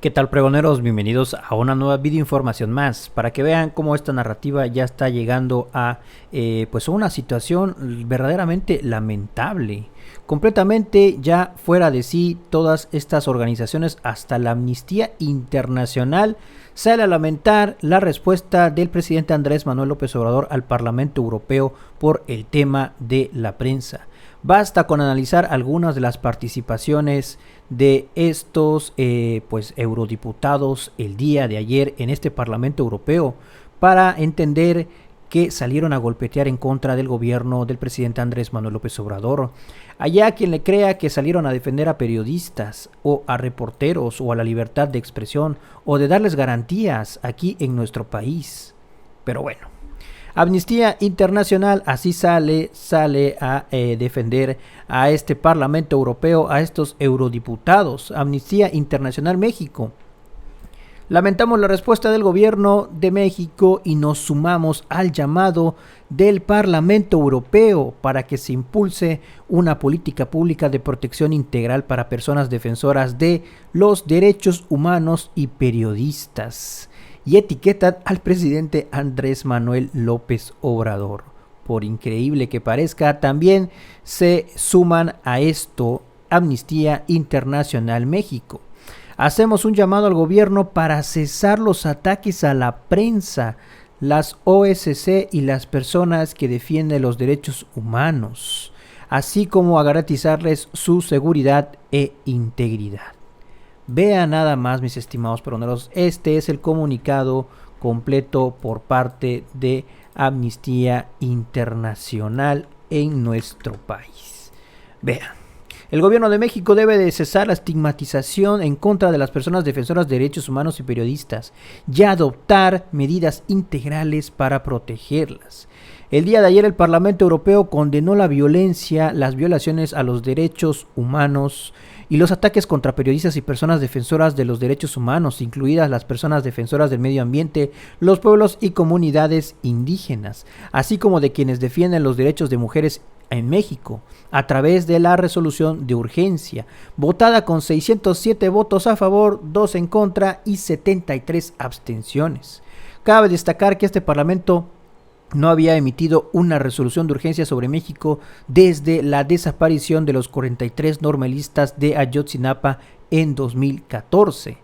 ¿Qué tal, pregoneros? Bienvenidos a una nueva videoinformación más, para que vean cómo esta narrativa ya está llegando a pues una situación verdaderamente lamentable, completamente ya fuera de sí. Todas estas organizaciones, hasta la Amnistía Internacional, sale a lamentar la respuesta del presidente Andrés Manuel López Obrador al Parlamento Europeo por el tema de la prensa. Basta con analizar algunas de las participaciones de estos pues eurodiputados el día de ayer en este Parlamento Europeo para entender que salieron a golpetear en contra del gobierno del presidente Andrés Manuel López Obrador. Allá quien le crea que salieron a defender a periodistas o a reporteros o a la libertad de expresión o de darles garantías aquí en nuestro país. Pero bueno, Amnistía Internacional así sale a defender a este Parlamento Europeo, a estos eurodiputados. Amnistía Internacional México. Lamentamos la respuesta del gobierno de México y nos sumamos al llamado del Parlamento Europeo para que se impulse una política pública de protección integral para personas defensoras de los derechos humanos y periodistas, y etiquetan al presidente Andrés Manuel López Obrador. Por increíble que parezca, también se suman a esto Amnistía Internacional México. Hacemos un llamado al gobierno para cesar los ataques a la prensa, las OSC y las personas que defienden los derechos humanos, así como a garantizarles su seguridad e integridad. Vean nada más, mis estimados peroneros, este es el comunicado completo por parte de Amnistía Internacional en nuestro país. Vean. El gobierno de México debe de cesar la estigmatización en contra de las personas defensoras de derechos humanos y periodistas y adoptar medidas integrales para protegerlas. El día de ayer el Parlamento Europeo condenó la violencia, las violaciones a los derechos humanos y los ataques contra periodistas y personas defensoras de los derechos humanos, incluidas las personas defensoras del medio ambiente, los pueblos y comunidades indígenas, así como de quienes defienden los derechos de mujeres en México, a través de la resolución de urgencia, votada con 607 votos a favor, 2 en contra y 73 abstenciones. Cabe destacar que este Parlamento no había emitido una resolución de urgencia sobre México desde la desaparición de los 43 normalistas de Ayotzinapa en 2014.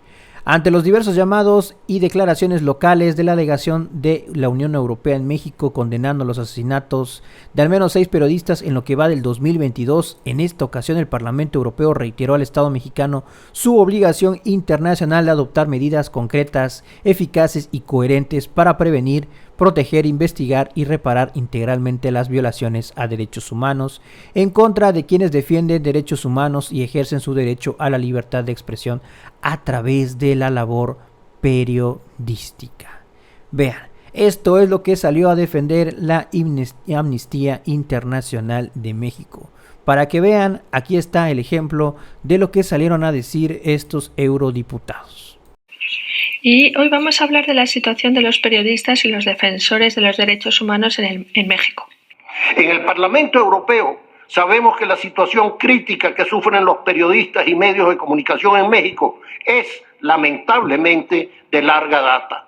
Ante los diversos llamados y declaraciones locales de la delegación de la Unión Europea en México condenando los asesinatos de al menos 6 periodistas en lo que va del 2022, en esta ocasión el Parlamento Europeo reiteró al Estado mexicano su obligación internacional de adoptar medidas concretas, eficaces y coherentes para prevenir, proteger, investigar y reparar integralmente las violaciones a derechos humanos en contra de quienes defienden derechos humanos y ejercen su derecho a la libertad de expresión a través de la labor periodística. Vean, esto es lo que salió a defender la Amnistía Internacional de México. Para que vean, aquí está el ejemplo de lo que salieron a decir estos eurodiputados. Y hoy vamos a hablar de la situación de los periodistas y los defensores de los derechos humanos en México. En el Parlamento Europeo sabemos que la situación crítica que sufren los periodistas y medios de comunicación en México es lamentablemente de larga data.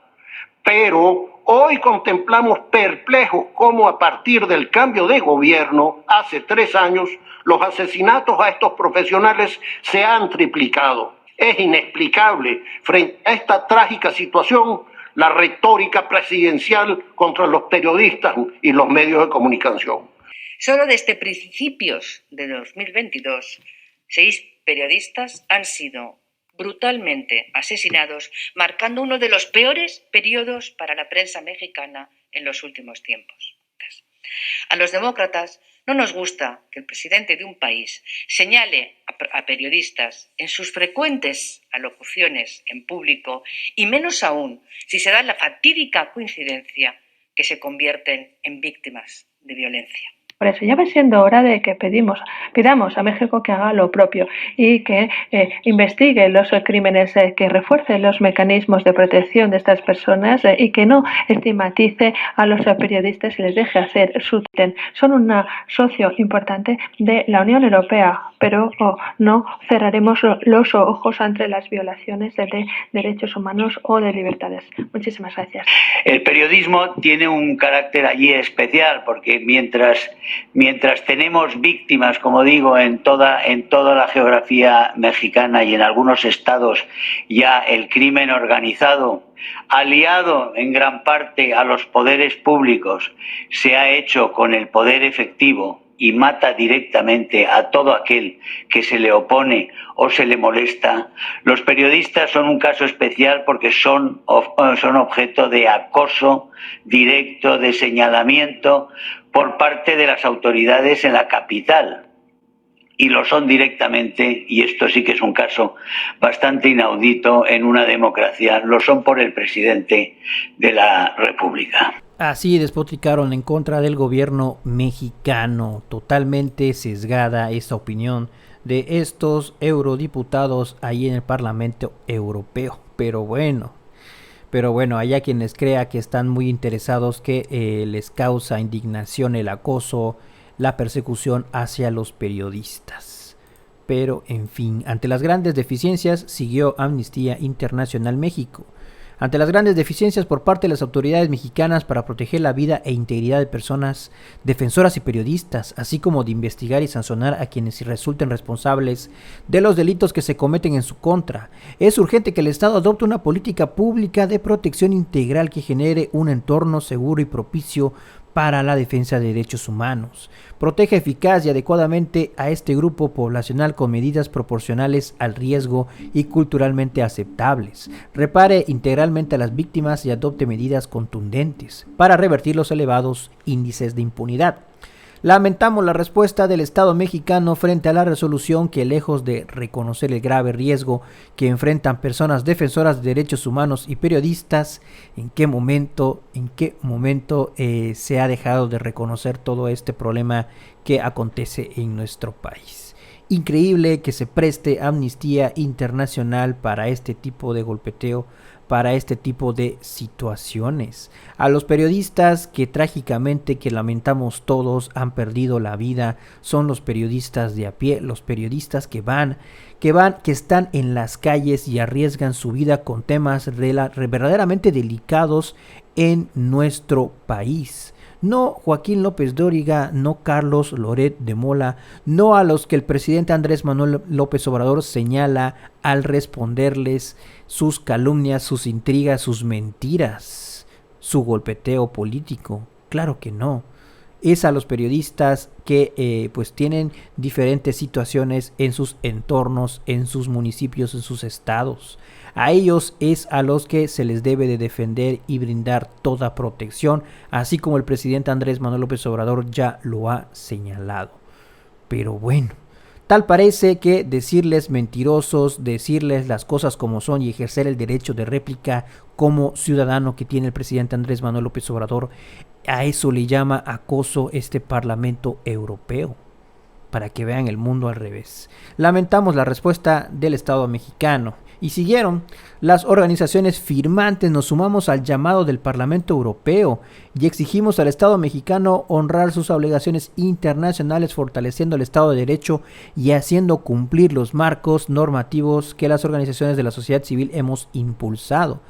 Pero hoy contemplamos perplejos cómo a partir del cambio de gobierno hace 3 años los asesinatos a estos profesionales se han triplicado. Es inexplicable frente a esta trágica situación la retórica presidencial contra los periodistas y los medios de comunicación. Solo desde principios de 2022, 6 periodistas han sido brutalmente asesinados, marcando uno de los peores periodos para la prensa mexicana en los últimos tiempos. A los demócratas no nos gusta que el presidente de un país señale a periodistas en sus frecuentes alocuciones en público, y menos aún si se da la fatídica coincidencia que se convierten en víctimas de violencia. Por eso ya va siendo hora de que pidamos a México que haga lo propio y que investigue los crímenes, que refuerce los mecanismos de protección de estas personas y que no estigmatice a los periodistas y les deje hacer su tren. Son un socio importante de la Unión Europea, pero no cerraremos los ojos ante las violaciones de derechos humanos o de libertades. Muchísimas gracias. El periodismo tiene un carácter allí especial porque mientras tenemos víctimas, como digo, en toda la geografía mexicana y en algunos estados ya el crimen organizado, aliado en gran parte a los poderes públicos, se ha hecho con el poder efectivo y mata directamente a todo aquel que se le opone o se le molesta. Los periodistas son un caso especial porque son objeto de acoso directo, de señalamiento por parte de las autoridades en la capital. Y lo son directamente, y esto sí que es un caso bastante inaudito en una democracia, lo son por el presidente de la República. Así despotricaron en contra del gobierno mexicano, totalmente sesgada esta opinión de estos eurodiputados ahí en el Parlamento Europeo. Pero bueno, allá quienes crea que están muy interesados que les causa indignación el acoso, la persecución hacia los periodistas. Pero en fin, ante las grandes deficiencias siguió Amnistía Internacional México. Ante las grandes deficiencias por parte de las autoridades mexicanas para proteger la vida e integridad de personas, defensoras y periodistas, así como de investigar y sancionar a quienes resulten responsables de los delitos que se cometen en su contra, es urgente que el Estado adopte una política pública de protección integral que genere un entorno seguro y propicio para la defensa de derechos humanos, proteja eficaz y adecuadamente a este grupo poblacional con medidas proporcionales al riesgo y culturalmente aceptables, repare integralmente a las víctimas y adopte medidas contundentes para revertir los elevados índices de impunidad. Lamentamos la respuesta del Estado mexicano frente a la resolución que, lejos de reconocer el grave riesgo que enfrentan personas defensoras de derechos humanos y periodistas, ¿en qué momento se ha dejado de reconocer todo este problema que acontece en nuestro país? Increíble que se preste Amnistía Internacional para este tipo de golpeteo, para este tipo de situaciones. A los periodistas que trágicamente, que lamentamos todos, han perdido la vida, son los periodistas de a pie, los periodistas que están en las calles y arriesgan su vida con temas verdaderamente delicados en nuestro país. No Joaquín López Dóriga, no Carlos Loret de Mola, no a los que el presidente Andrés Manuel López Obrador señala al responderles sus calumnias, sus intrigas, sus mentiras, su golpeteo político. Claro que no. Es a los periodistas que pues tienen diferentes situaciones en sus entornos, en sus municipios, en sus estados. A ellos es a los que se les debe de defender y brindar toda protección, así como el presidente Andrés Manuel López Obrador ya lo ha señalado. Pero bueno, tal parece que decirles mentirosos, decirles las cosas como son y ejercer el derecho de réplica como ciudadano que tiene el presidente Andrés Manuel López Obrador, a eso le llama acoso este Parlamento Europeo, para que vean el mundo al revés. Lamentamos la respuesta del Estado mexicano. Y siguieron las organizaciones firmantes, nos sumamos al llamado del Parlamento Europeo y exigimos al Estado mexicano honrar sus obligaciones internacionales, fortaleciendo el Estado de Derecho y haciendo cumplir los marcos normativos que las organizaciones de la sociedad civil hemos impulsado.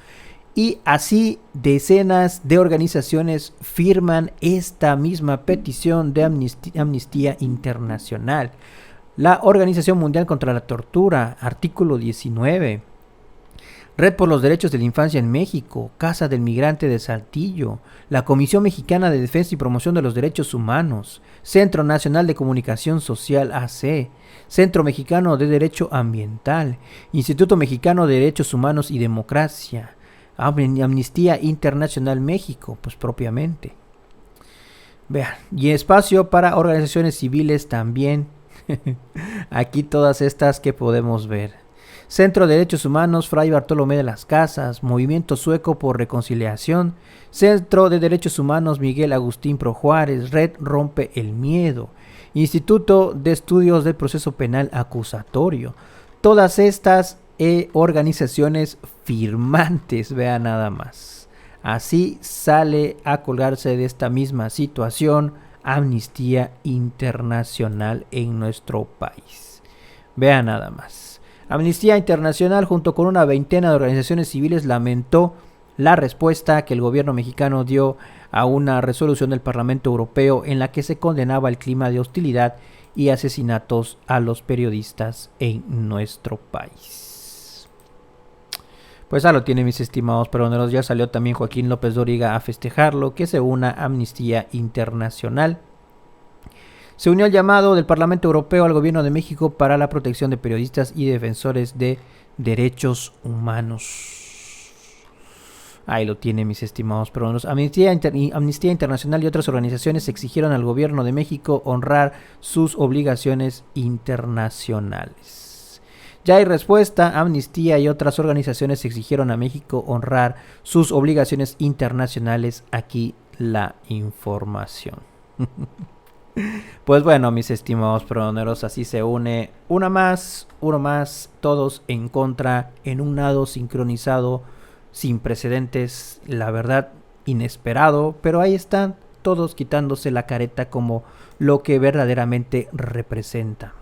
Y así decenas de organizaciones firman esta misma petición de Amnistía Internacional. La Organización Mundial contra la Tortura, artículo 19. Red por los Derechos de la Infancia en México, Casa del Migrante de Saltillo, la Comisión Mexicana de Defensa y Promoción de los Derechos Humanos, Centro Nacional de Comunicación Social AC, Centro Mexicano de Derecho Ambiental, Instituto Mexicano de Derechos Humanos y Democracia, Amnistía Internacional México, pues propiamente. Vean, y espacio para organizaciones civiles también. Aquí todas estas que podemos ver. Centro de Derechos Humanos Fray Bartolomé de las Casas, Movimiento Sueco por Reconciliación, Centro de Derechos Humanos Miguel Agustín Pro Juárez, Red Rompe el Miedo, Instituto de Estudios del Proceso Penal Acusatorio. Todas estas organizaciones firmantes, vean nada más. Así sale a colgarse de esta misma situación Amnistía Internacional en nuestro país. Vean nada más. Amnistía Internacional junto con una veintena de organizaciones civiles lamentó la respuesta que el gobierno mexicano dio a una resolución del Parlamento Europeo en la que se condenaba el clima de hostilidad y asesinatos a los periodistas en nuestro país. Pues ya lo tienen, mis estimados peroneros. Ya salió también Joaquín López Dóriga a festejarlo, que se una Amnistía Internacional. Se unió al llamado del Parlamento Europeo al gobierno de México para la protección de periodistas y defensores de derechos humanos. Ahí lo tienen, mis estimados peruanos. Amnistía Internacional y otras organizaciones exigieron al gobierno de México honrar sus obligaciones internacionales. Ya hay respuesta. Amnistía y otras organizaciones exigieron a México honrar sus obligaciones internacionales. Aquí la información. Pues bueno, mis estimados peroneros, así se une uno más, todos en contra, en un nado sincronizado, sin precedentes, la verdad, inesperado, pero ahí están todos quitándose la careta como lo que verdaderamente representa.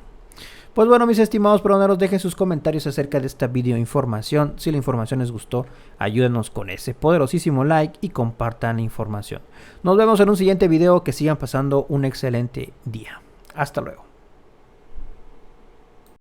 Pues bueno, mis estimados peroneros, dejen sus comentarios acerca de esta video información. Si la información les gustó, ayúdenos con ese poderosísimo like y compartan la información. Nos vemos en un siguiente video. Que sigan pasando un excelente día. Hasta luego.